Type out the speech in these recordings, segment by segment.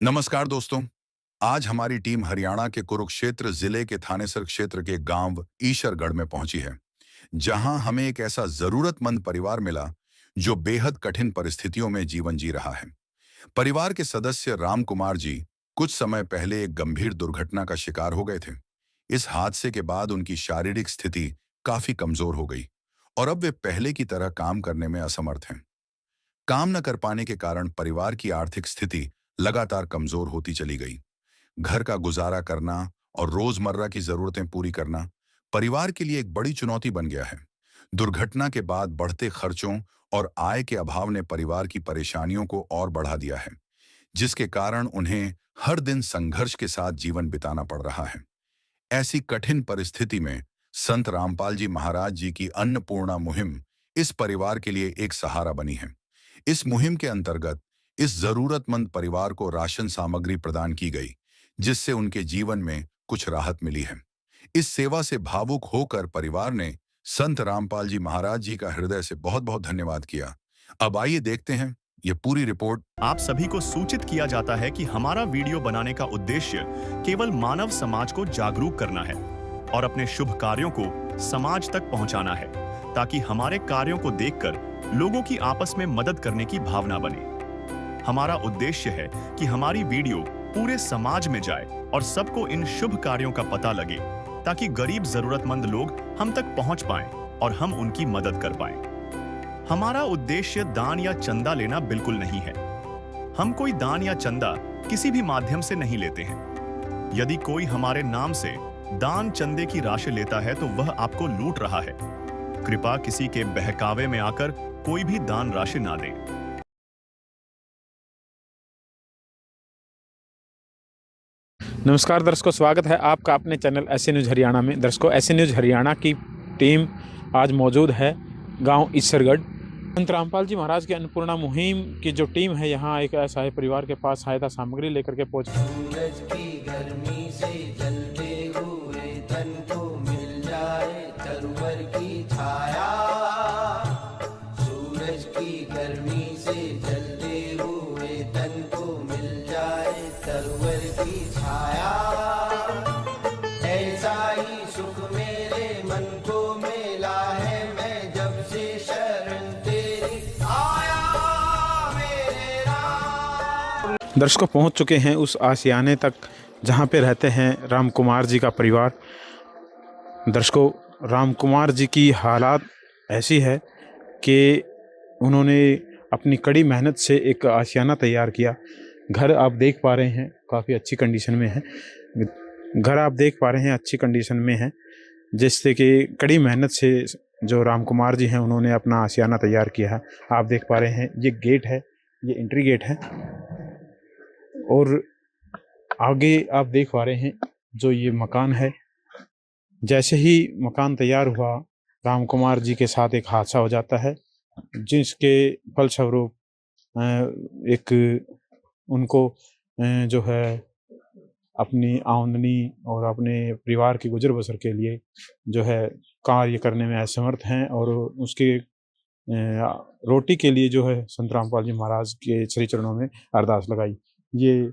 नमस्कार दोस्तों। आज हमारी टीम हरियाणा के कुरुक्षेत्र जिले के थानेसर क्षेत्र के गांव ईशरगढ़ में पहुंची है, जहां हमें एक ऐसा जरूरतमंद परिवार मिला जो बेहद कठिन परिस्थितियों में जीवन जी रहा है। परिवार के सदस्य राम कुमार जी कुछ समय पहले एक गंभीर दुर्घटना का शिकार हो गए थे। इस हादसे के बाद उनकी शारीरिक स्थिति काफी कमजोर हो गई और अब वे पहले की तरह काम करने में असमर्थ हैं। काम न कर पाने के कारण परिवार की आर्थिक स्थिति लगातार कमजोर होती चली गई। घर का गुजारा करना और रोजमर्रा की जरूरतें पूरी करना परिवार के लिए एक बड़ी चुनौती बन गया है। दुर्घटना के बाद बढ़ते खर्चों और आय के अभाव ने परिवार की परेशानियों को और बढ़ा दिया है, जिसके कारण उन्हें हर दिन संघर्ष के साथ जीवन बिताना पड़ रहा है। ऐसी कठिन परिस्थिति में संत रामपाल जी महाराज जी की अन्नपूर्णा मुहिम इस परिवार के लिए एक सहारा बनी है। इस मुहिम के अंतर्गत इस जरूरतमंद परिवार को राशन सामग्री प्रदान की गई, जिससे उनके जीवन में कुछ राहत मिली है। इस सेवा से भावुक होकर परिवार ने संत रामपाल जी महाराज जी का हृदय से बहुत बहुत धन्यवाद किया। अब आइए देखते हैं ये पूरी रिपोर्ट। आप सभी को सूचित किया जाता है कि हमारा वीडियो बनाने का उद्देश्य केवल मानव समाज को जागरूक करना है और अपने शुभ कार्यों को समाज तक पहुंचाना है, ताकि हमारे कार्यों को देखकर लोगों की आपस में मदद करने की भावना बने। हमारा उद्देश्य है कि हमारी वीडियो पूरे समाज में जाए और सबको इन शुभ कार्यों का पता लगे, ताकि गरीब जरूरतमंद लोग हम तक पहुंच पाएं और हम उनकी मदद कर पाएं। हमारा उद्देश्य दान या चंदा लेना बिल्कुल नहीं है। हम कोई दान या चंदा किसी भी माध्यम से नहीं लेते हैं। यदि कोई हमारे नाम से दान चंदे की राशि लेता है तो वह आपको लूट रहा है। कृपया किसी के बहकावे में आकर कोई भी दान राशि ना दें। नमस्कार दर्शकों, स्वागत है आपका अपने चैनल ऐसे न्यूज़ हरियाणा में। दर्शकों, ऐसे न्यूज़ हरियाणा की टीम आज मौजूद है गांव ईशरगढ़। संत रामपाल जी महाराज की अन्नपूर्णा मुहिम की जो टीम है, यहां एक असहाय परिवार के पास सहायता सामग्री लेकर के पहुंची। सूरज की गर्मी से जलते हुए तन को मिल जाए तरवर की छाया। सूरज की गर्मी से जलते हुए तन को मिल जाए तरवर की छाया। ऐसा ही सुख मेरे मन को मिला है, मैं जब से शरण तेरी आया मेरे राम। दर्शकों, पहुंच चुके हैं उस आशियाने तक जहां पे रहते हैं राम कुमार जी का परिवार। दर्शकों, राम कुमार जी की हालात ऐसी है कि उन्होंने अपनी कड़ी मेहनत से एक आशियाना तैयार किया। घर आप देख पा रहे हैं काफ़ी अच्छी कंडीशन में है। घर आप देख पा रहे हैं अच्छी कंडीशन में है, जिससे कि कड़ी मेहनत से जो राम कुमार जी हैं उन्होंने अपना आशियाना तैयार किया है। आप देख पा रहे हैं ये गेट है, ये एंट्री गेट है, और आगे आप देख पा रहे हैं जो ये मकान है। जैसे ही मकान तैयार हुआ, राम कुमार जी के साथ एक हादसा हो जाता है, जिसके फलस्वरूप एक उनको जो है अपनी आमदनी और अपने परिवार की गुजर बसर के लिए जो है कार्य करने में असमर्थ हैं, और उसके रोटी के लिए जो है संत रामपाल जी महाराज के श्री चरणों में अरदास लगाई। ये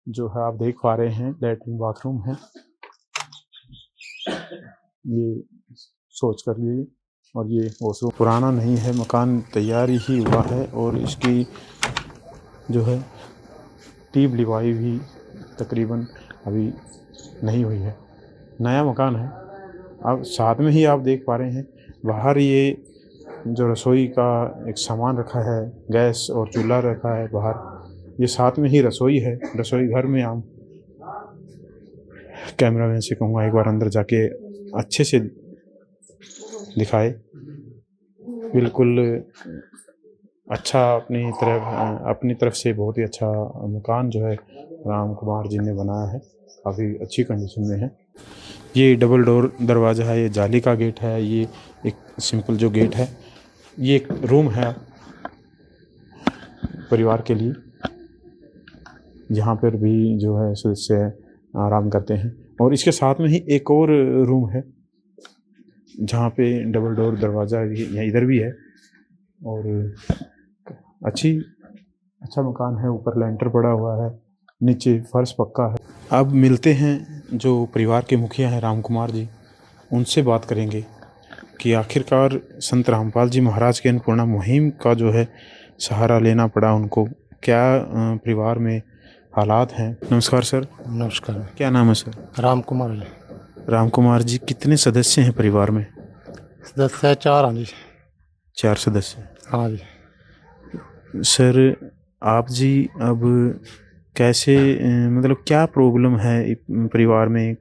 जो है आप देख पा रहे हैं लैट्रिन बाथरूम है, ये सोच कर लिए, और ये वॉशरूम पुराना नहीं है, मकान तैयार ही हुआ है और इसकी जो है टीप लिपाई भी तकरीबन अभी नहीं हुई है, नया मकान है। अब साथ में ही आप देख पा रहे हैं बाहर ये जो रसोई का एक सामान रखा है, गैस और चूल्हा रखा है बाहर, ये साथ में ही रसोई है। रसोई घर में हम कैमरामैन से कहूँगा एक बार अंदर जाके अच्छे से दिखाए। बिल्कुल अच्छा, अपनी तरफ से बहुत ही अच्छा मकान जो है राम कुमार जी ने बनाया है, काफ़ी अच्छी कंडीशन में है। ये डबल डोर दरवाज़ा है, ये जाली का गेट है, ये एक सिंपल जो गेट है। ये एक रूम है परिवार के लिए, जहाँ पर भी जो है सदस्य आराम करते हैं, और इसके साथ में ही एक और रूम है जहाँ पे डबल डोर दरवाज़ा यहाँ इधर भी है, और अच्छा मकान है। ऊपर लेंटर पड़ा हुआ है नीचे फर्श पक्का है। अब मिलते हैं जो परिवार के मुखिया हैं राम कुमार जी, उनसे बात करेंगे कि आखिरकार संत रामपाल जी महाराज की अन्नपूर्णा मुहिम का जो है सहारा लेना पड़ा उनको, क्या परिवार में हालात हैं। नमस्कार सर। नमस्कार। क्या नाम है सर? राम कुमार जी। राम कुमार जी, कितने सदस्य हैं परिवार में? सदस्य 4। हाँ जी। 4 सदस्य। हाँ जी। सर आप जी अब कैसे मतलब क्या प्रॉब्लम है परिवार में,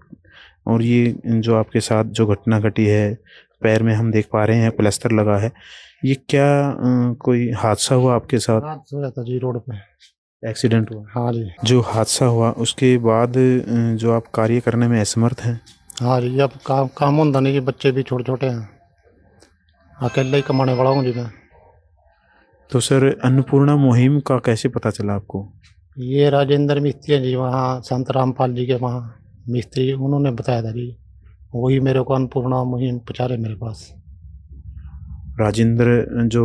और ये जो आपके साथ जो घटना घटी है, पैर में हम देख पा रहे हैं प्लास्टर लगा है, ये क्या कोई हादसा हुआ आपके साथ? रात सोया था जी रोड पे। एक्सीडेंट हुआ? हाँ जी। जो हादसा हुआ उसके बाद जो आप कार्य करने में असमर्थ हैं? हाँ जी, अब काम होता नहीं जी, बच्चे भी छोटे छोटे हैं, अकेले ही कमाने वाला हूँ जी मैं। तो सर अन्नपूर्णा मुहिम का कैसे पता चला आपको? ये राजेंद्र मिस्त्री हैं जी, वहाँ संत रामपाल जी के वहाँ मिस्त्री, उन्होंने बताया था जी, वही मेरे को अन्नपूर्णा मुहिम पहुँचा रहे मेरे पास। राजेंद्र जो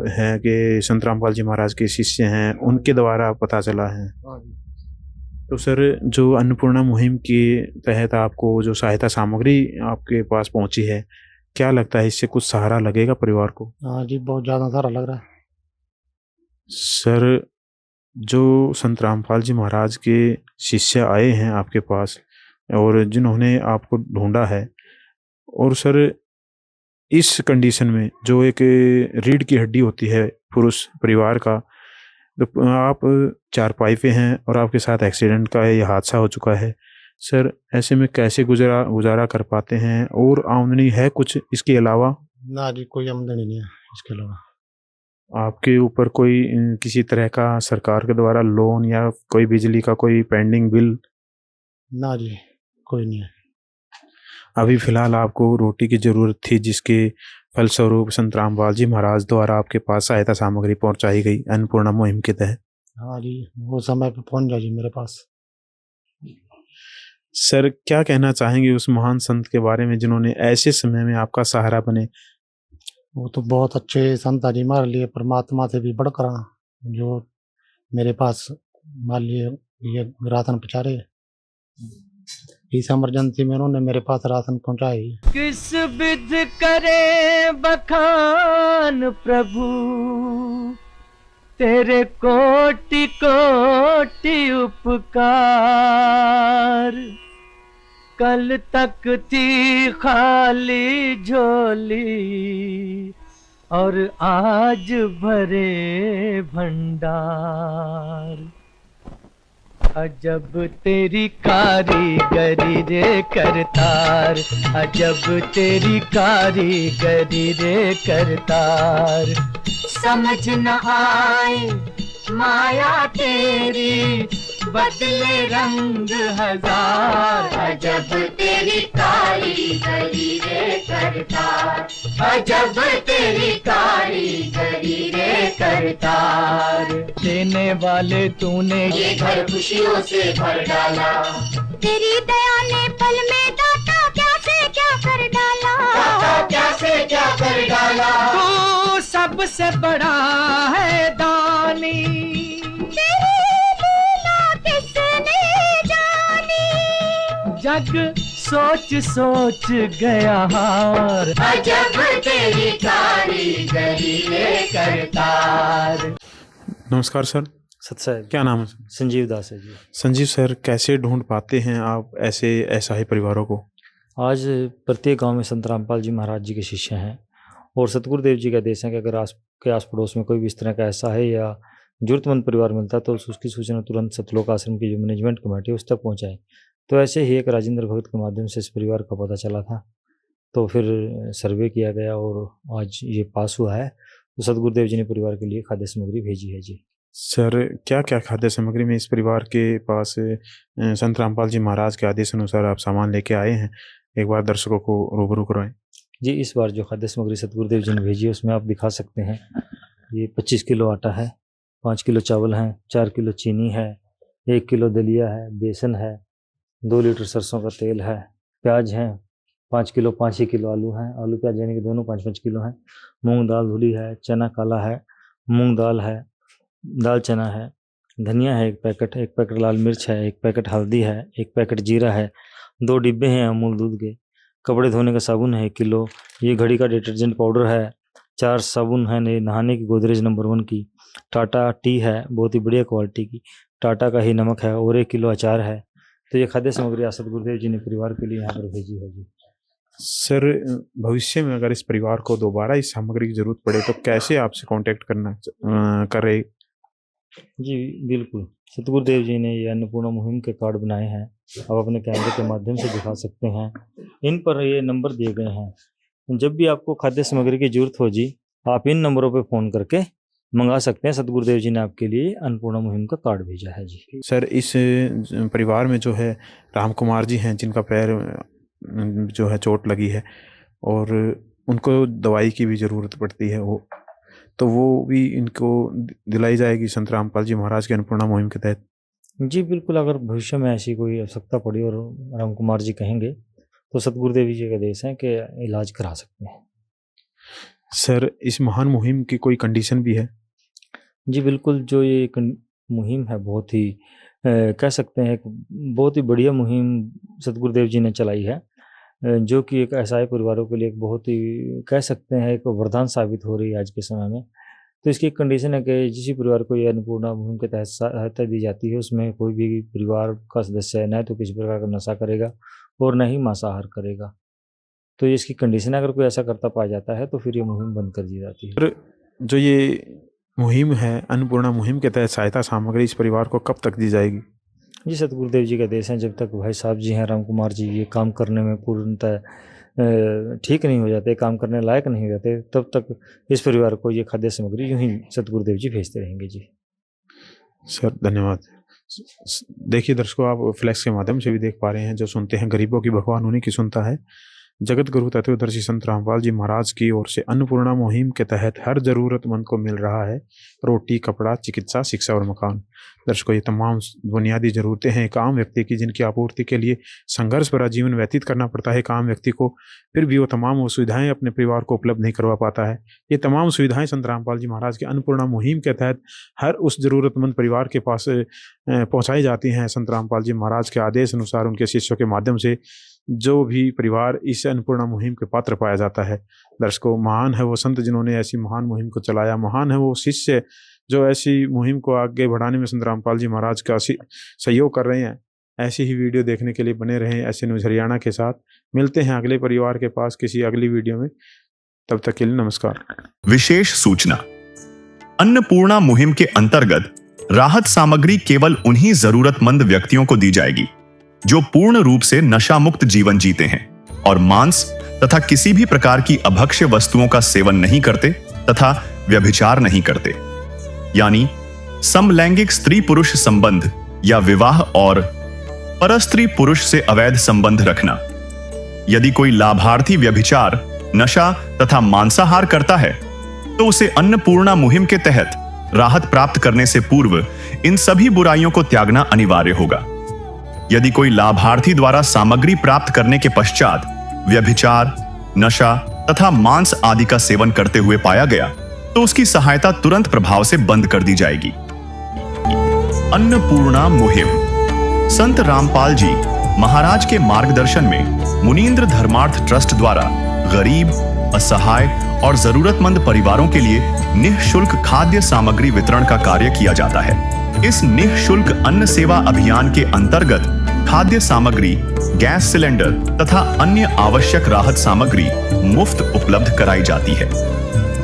है कि संत रामपाल जी महाराज के शिष्य हैं, उनके द्वारा पता चला है। हाँ जी। तो सर जो अन्नपूर्णा मुहिम के तहत आपको जो सहायता सामग्री आपके पास पहुंची है, क्या लगता है इससे कुछ सहारा लगेगा परिवार को? हाँ जी, बहुत ज़्यादा सारा लग रहा है। सर जो संत रामपाल जी महाराज के शिष्य आए हैं आपके पास और जिन्होंने आपको ढूंढा है, और सर इस कंडीशन में जो एक रीढ़ की हड्डी होती है पुरुष परिवार का, तो आप चारपाई पे हैं और आपके साथ एक्सीडेंट का ये हादसा हो चुका है। सर ऐसे में कैसे गुजारा कर पाते हैं, और आमदनी है कुछ इसके अलावा? ना जी, कोई आमदनी नहीं है इसके अलावा। आपके ऊपर कोई किसी तरह का सरकार के द्वारा लोन या कोई बिजली का कोई पेंडिंग बिल? ना जी, कोई नहीं है। अभी फिलहाल आपको रोटी की ज़रूरत थी, जिसके फलस्वरूप संत रामपाल जी महाराज द्वारा आपके पास सहायता सामग्री पहुंचाई गई अन्नपूर्णा मुहिम के तहत। हाँ जी, वो समय पे पहुँच जाए जी मेरे पास। सर क्या कहना चाहेंगे उस महान संत के बारे में जिन्होंने ऐसे समय में आपका सहारा बने? वो तो बहुत अच्छे संत जी हमारे लिए, परमात्मा से भी बढ़कर हैं, जो मेरे पास मान लिए ये राशन पहुँचा रहे। इस इमरजेंसी में उन्होंने मेरे पास राशन पहुँचाई। किस विध करे बखान प्रभु, तेरे कोटि कोटि उपकार। कल तक थी खाली झोली और आज भरे भंडार। अजब तेरी कारीगरी रे करतार, अजब तेरी कारीगरी रे करतार। समझ न आए माया तेरी, बदले रंग हजार। अजब तेरी कारीगरी रे करतार, अजब तेरी कारीगरी रे करतार। देने वाले तूने ये घर खुशियों से भर डाला, तेरी दया ने पल में दाता क्या से क्या कर डाला। दाता क्या से क्या कर डाला। तू सबसे बड़ा है दानी, तेरी लीला किसने जानी। जग सोच सोच गया हार। अजब तेरी कारीगरी रे करतार। नमस्कार सर। सत्साहेब। क्या नाम है सर? संजीव दास है जी। संजीव सर, कैसे ढूंढ पाते हैं आप ऐसे असहाय परिवारों को? आज प्रत्येक गांव में संत रामपाल जी महाराज जी के शिष्य हैं, और सतगुरुदेव जी का आदेश है कि अगर आस पड़ोस में कोई भी इस तरह का ऐसा है या जरूरतमंद परिवार मिलता है तो उसकी सूचना तुरंत सतलोक आश्रम की जो मैनेजमेंट कमेटी है उस तक पहुँचाएँ। तो ऐसे ही एक राजेंद्र भगत के माध्यम से इस परिवार का पता चला था, तो फिर सर्वे किया गया और आज ये पास हुआ है। तो सतगुरुदेव जी ने परिवार के लिए खाद्य सामग्री भेजी है जी। सर क्या क्या खाद्य सामग्री में इस परिवार के पास संत रामपाल जी महाराज के आदेश अनुसार आप सामान लेके आए हैं, एक बार दर्शकों को रूबरू करवाएं। जी, इस बार जो खाद्य सामग्री सतगुरुदेव जी ने भेजी है उसमें आप दिखा सकते हैं, ये 25 किलो आटा है, 5 किलो चावल हैं, 4 किलो चीनी है, 1 किलो दलिया है, बेसन है, 2 लीटर सरसों का तेल है, प्याज हैं 5 किलो, 5 ही किलो आलू हैं, आलू प्याज यानी कि दोनों 5-5 किलो हैं, मूंग दाल धुली है, चना काला है, मूंग दाल है, दाल चना है, धनिया है 1 पैकेट, 1 पैकेट लाल मिर्च है, 1 पैकेट हल्दी है, 1 पैकेट जीरा है, 2 डिब्बे हैं अमूल दूध के, कपड़े धोने का साबुन है 1 किलो, ये घड़ी का डिटर्जेंट पाउडर है, 4 साबुन है नहाने की गोदरेज नंबर 1 की, टाटा टी है बहुत ही बढ़िया क्वालिटी की, टाटा का ही नमक है और 1 किलो अचार है। तो ये खाद्य सामग्री आसत गुरुदेव जी ने परिवार के लिए यहाँ पर भेजी है जी। सर, भविष्य में अगर इस परिवार को दोबारा इस सामग्री की जरूरत पड़े तो कैसे आपसे कांटेक्ट करे? जी बिल्कुल, सतगुरुदेव जी ने ये अन्नपूर्णा मुहिम के कार्ड बनाए हैं, आप अपने कैमरे के माध्यम से दिखा सकते हैं। इन पर ये नंबर दिए गए हैं, जब भी आपको खाद्य सामग्री की जरूरत हो जी, आप इन नंबरों पे फ़ोन करके मंगा सकते हैं। सतगुरुदेव जी ने आपके लिए अन्नपूर्णा मुहिम का कार्ड भेजा है जी। सर, इस परिवार में जो है राम कुमार जी हैं, जिनका पैर जो है चोट लगी है और उनको दवाई की भी ज़रूरत पड़ती है, वो भी इनको दिलाई जाएगी संत रामपाल जी महाराज के अन्नपूर्णा मुहिम के तहत? जी बिल्कुल, अगर भविष्य में ऐसी कोई आवश्यकता पड़ी और राम कुमार जी कहेंगे तो सतगुरुदेव जी के आदेश हैं कि इलाज करा सकते हैं। सर, इस महान मुहिम की कोई कंडीशन भी है? जी बिल्कुल, जो ये मुहिम है बहुत ही कह सकते हैं बहुत ही बढ़िया मुहिम सतगुरुदेव जी ने चलाई है, जो कि एक असहाय परिवारों के लिए एक बहुत ही कह सकते हैं एक वरदान साबित हो रही है आज के समय में। तो इसकी एक कंडीशन है कि जिस परिवार को ये अन्नपूर्णा मुहिम के तहत सहायता दी जाती है, उसमें कोई भी परिवार का सदस्य न तो किसी प्रकार का नशा करेगा और न ही मांसाहार करेगा। तो ये इसकी कंडीशन है, अगर कोई ऐसा करता पाया जाता है तो फिर ये मुहिम बंद कर दी जाती है। सर, जो ये मुहिम है अन्नपूर्णा मुहिम के तहत सहायता सामग्री इस परिवार को कब तक दी जाएगी? जी सतगुरुदेव जी के आदेश हैं, जब तक भाई साहब जी हैं राम कुमार जी ये काम करने में पूर्णतः ठीक नहीं हो जाते, काम करने लायक नहीं हो जाते, तब तक इस परिवार को ये खाद्य सामग्री यूं ही सतगुरुदेव जी भेजते रहेंगे जी। सर, धन्यवाद। देखिए दर्शकों, आप फ्लैक्स के माध्यम से भी देख पा रहे हैं, जो सुनते हैं गरीबों की भगवान उन्हीं की सुनता है। जगत गुरु तत्वदर्शी संत रामपाल जी महाराज की ओर से अन्नपूर्णा मुहिम के तहत हर जरूरतमंद को मिल रहा है रोटी, कपड़ा, चिकित्सा, शिक्षा और मकान। दर्शकों, ये तमाम बुनियादी जरूरतें हैं एक आम व्यक्ति की, जिनकी आपूर्ति के लिए संघर्ष भरा जीवन व्यतीत करना पड़ता है एक आम व्यक्ति को, फिर भी वो तमाम सुविधाएं अपने परिवार को उपलब्ध नहीं करवा पाता है। ये तमाम सुविधाएं संत रामपाल जी महाराज के अन्नपूर्णा मुहिम के तहत हर उस जरूरतमंद परिवार के पास पहुँचाई जाती हैं। संत रामपाल जी महाराज के आदेश अनुसार उनके शिष्यों के माध्यम से जो भी परिवार इस अन्नपूर्णा मुहिम के पात्र पाया जाता है। दर्शकों, महान है वो संत जिन्होंने ऐसी महान मुहिम को चलाया, महान है वो शिष्य जो ऐसी मुहिम को आगे बढ़ाने में संत रामपाल जी महाराज का सहयोग कर रहे हैं। ऐसी ही वीडियो देखने के लिए बने रहें ऐसे न्यूज़ हरियाणा के साथ। मिलते हैं अगले परिवार के पास किसी अगली वीडियो में, तब तक के लिए नमस्कार। विशेष सूचना, अन्नपूर्णा मुहिम के अंतर्गत राहत सामग्री केवल उन्हीं जरूरतमंद व्यक्तियों को दी जाएगी जो पूर्ण रूप से नशा मुक्त जीवन जीते हैं और मांस तथा किसी भी प्रकार की अभक्ष्य वस्तुओं का सेवन नहीं करते तथा व्यभिचार नहीं करते, यानी समलैंगिक स्त्री पुरुष संबंध या विवाह और परस्त्री पुरुष से अवैध संबंध रखना। यदि कोई लाभार्थी व्यभिचार, नशा तथा मांसाहार करता है तो उसे अन्नपूर्णा मुहिम के तहत राहत प्राप्त करने से पूर्व इन सभी बुराइयों को त्यागना अनिवार्य होगा। यदि कोई लाभार्थी द्वारा सामग्री प्राप्त करने के पश्चात व्यभिचार, नशा तथा मांस आदि का सेवन करते हुए पाया गया तो उसकी सहायता तुरंत प्रभाव से बंद कर दी जाएगी। अन्नपूर्णा मुहिम संत रामपाल जी महाराज के मार्गदर्शन में मुनींद्र धर्मार्थ ट्रस्ट द्वारा गरीब, असहाय और जरूरतमंद परिवारों के लिए निःशुल्क खाद्य सामग्री वितरण का कार्य किया जाता है। इस निःशुल्क अन्न सेवा अभियान के अंतर्गत खाद्य सामग्री, गैस सिलेंडर तथा अन्य आवश्यक राहत सामग्री मुफ्त उपलब्ध कराई जाती है।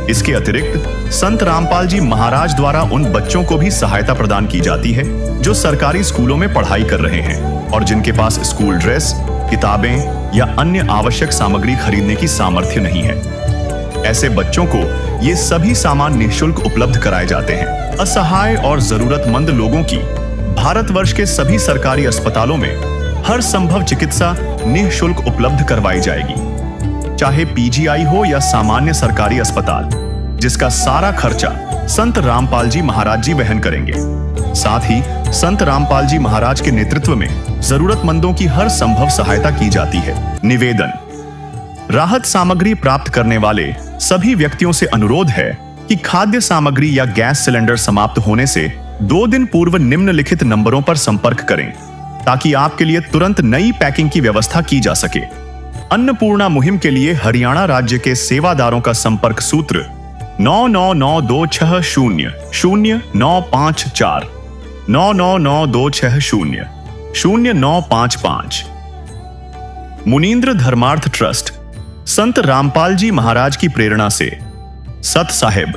इसके अतिरिक्त संत रामपाल जी महाराज द्वारा उन बच्चों को भी सहायता प्रदान की जाती है जो सरकारी स्कूलों में पढ़ाई कर रहे हैं और जिनके पास स्कूल ड्रेस, किताबें या अन्य आवश्यक सामग्री खरीदने की सामर्थ्य नहीं है। ऐसे बच्चों को ये सभी सामान निःशुल्क उपलब्ध कराए जाते हैं। असहाय और जरूरतमंद लोगों की भारतवर्ष के सभी सरकारी अस्पतालों में हर संभव चिकित्सा निःशुल्क उपलब्ध करवाई जाएगी, चाहे पीजीआई हो या सामान्य सरकारी अस्पताल, जिसका सारा खर्चा संत रामपाल जी महाराज जी वहन करेंगे। साथ ही संत रामपाल जी महाराज के नेतृत्व में जरूरतमंदों की हर संभव सहायता की जाती है। निवेदन, राहत सामग्री प्राप्त करने वाले सभी व्यक्तियों से अनुरोध है कि खाद्य सामग्री या गैस सिलेंडर समाप्त होने से 2 दिन पूर्व निम्नलिखित नंबरों पर संपर्क करें ताकि आपके लिए तुरंत नई पैकिंग की व्यवस्था की जा सके। अन्नपूर्णा मुहिम के लिए हरियाणा राज्य के सेवादारों का संपर्क सूत्र 9992600954 9992600955। मुनींद्र धर्मार्थ ट्रस्ट संत रामपाल जी महाराज की प्रेरणा से सत साहिब